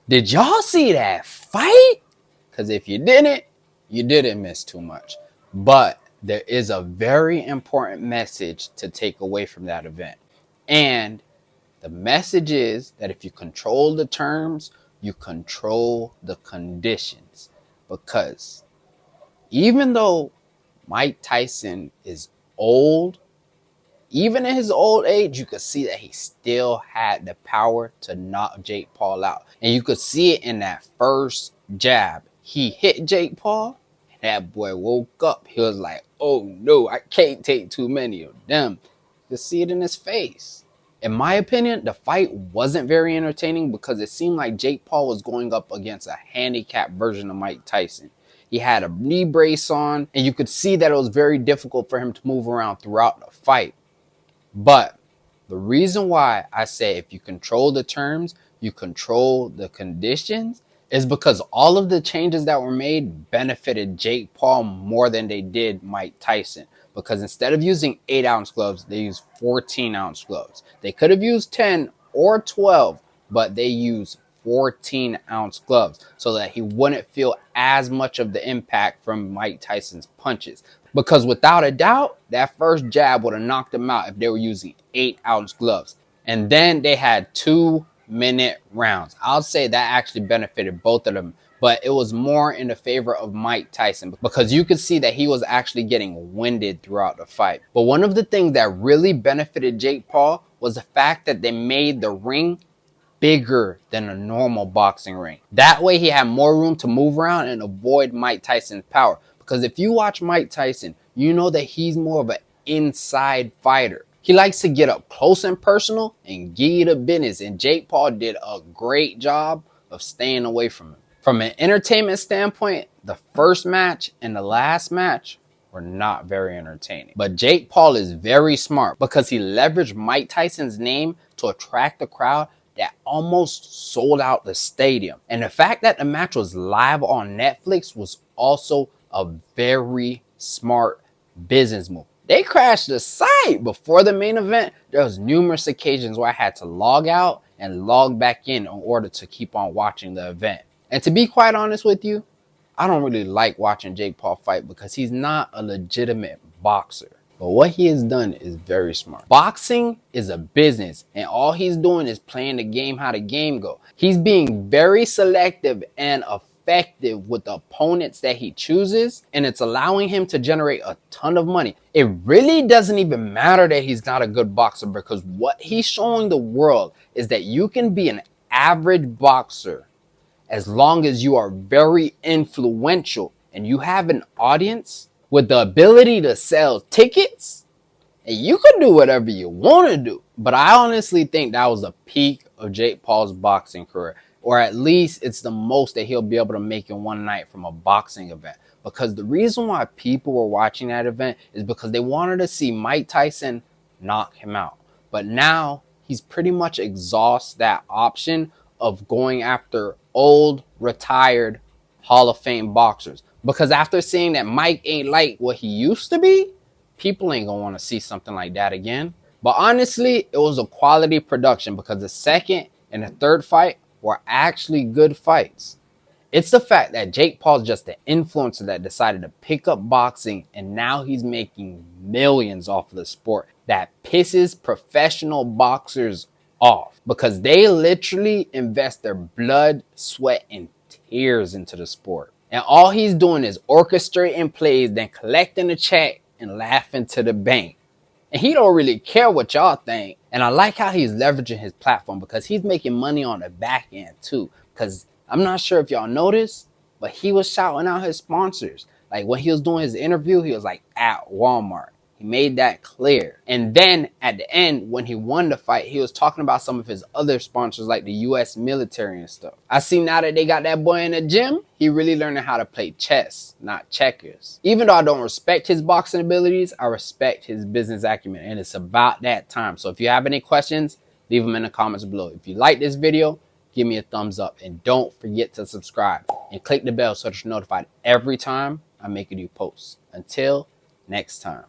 Did y'all see that fight? Because if you didn't miss too much. But there is a very important message to take away from that event. And the message is that if you control the terms, you control the conditions. Because even though Mike Tyson is old, even in his old age, you could see that he still had the power to knock Jake Paul out. And you could see it in that first jab. He hit Jake Paul, and that boy woke up. He was like, oh no, I can't take too many of them. You could see it in his face. In my opinion, the fight wasn't very entertaining because it seemed like Jake Paul was going up against a handicapped version of Mike Tyson. He had a knee brace on, and you could see that it was very difficult for him to move around throughout the fight. But the reason why I say if you control the terms, you control the conditions is because all of the changes that were made benefited Jake Paul more than they did Mike Tyson. Because instead of using 8-ounce gloves, they used 14-ounce gloves. They could have used 10 or 12, but they used 14-ounce gloves so that he wouldn't feel as much of the impact from Mike Tyson's punches. Because without a doubt, that first jab would have knocked him out if they were using 8-ounce gloves. And then they had 2-minute rounds. I'll say that actually benefited both of them, but it was more in the favor of Mike Tyson because you could see that he was actually getting winded throughout the fight. But one of the things that really benefited Jake Paul was the fact that they made the ring bigger than a normal boxing ring. That way he had more room to move around and avoid Mike Tyson's power. Because if you watch Mike Tyson, you know that he's more of an inside fighter. He likes to get up close and personal and give you the business. And Jake Paul did a great job of staying away from him. From an entertainment standpoint, the first match and the last match were not very entertaining. But Jake Paul is very smart because he leveraged Mike Tyson's name to attract the crowd that almost sold out the stadium. And the fact that the match was live on Netflix was also a very smart business move. They crashed the site before the main event. There was numerous occasions where I had to log out and log back in order to keep on watching the event. And to be quite honest with you, I don't really like watching Jake Paul fight because he's not a legitimate boxer. But what he has done is very smart. Boxing is a business, and all he's doing is playing the game how the game goes. He's being very selective and effective with the opponents that he chooses, and it's allowing him to generate a ton of money. It really doesn't even matter that he's not a good boxer because what he's showing the world is that you can be an average boxer as long as you are very influential and you have an audience with the ability to sell tickets, and you can do whatever you want to do. But I honestly think that was the peak of Jake Paul's boxing career, or at least it's the most that he'll be able to make in one night from a boxing event. Because the reason why people were watching that event is because they wanted to see Mike Tyson knock him out. But now he's pretty much exhausted that option of going after old, retired Hall of Fame boxers. Because after seeing that Mike ain't like what he used to be, people ain't gonna want to see something like that again. But honestly, it was a quality production because the second and the third fight were actually good fights. It's the fact that Jake Paul's just an influencer that decided to pick up boxing and now he's making millions off of the sport that pisses professional boxers off because they literally invest their blood, sweat, and tears into the sport. And all he's doing is orchestrating plays, then collecting a check and laughing to the bank. And he don't really care what y'all think. And I like how he's leveraging his platform because he's making money on the back end too. Because I'm not sure if y'all noticed, but he was shouting out his sponsors. Like when he was doing his interview, he was like at Walmart. He made that clear. And then at the end, when he won the fight, he was talking about some of his other sponsors like the US military and stuff. I see now that they got that boy in the gym, he really learning how to play chess, not checkers. Even though I don't respect his boxing abilities, I respect his business acumen, and it's about that time. So if you have any questions, leave them in the comments below. If you like this video, give me a thumbs up, and don't forget to subscribe and click the bell so that you're notified every time I make a new post. Until next time.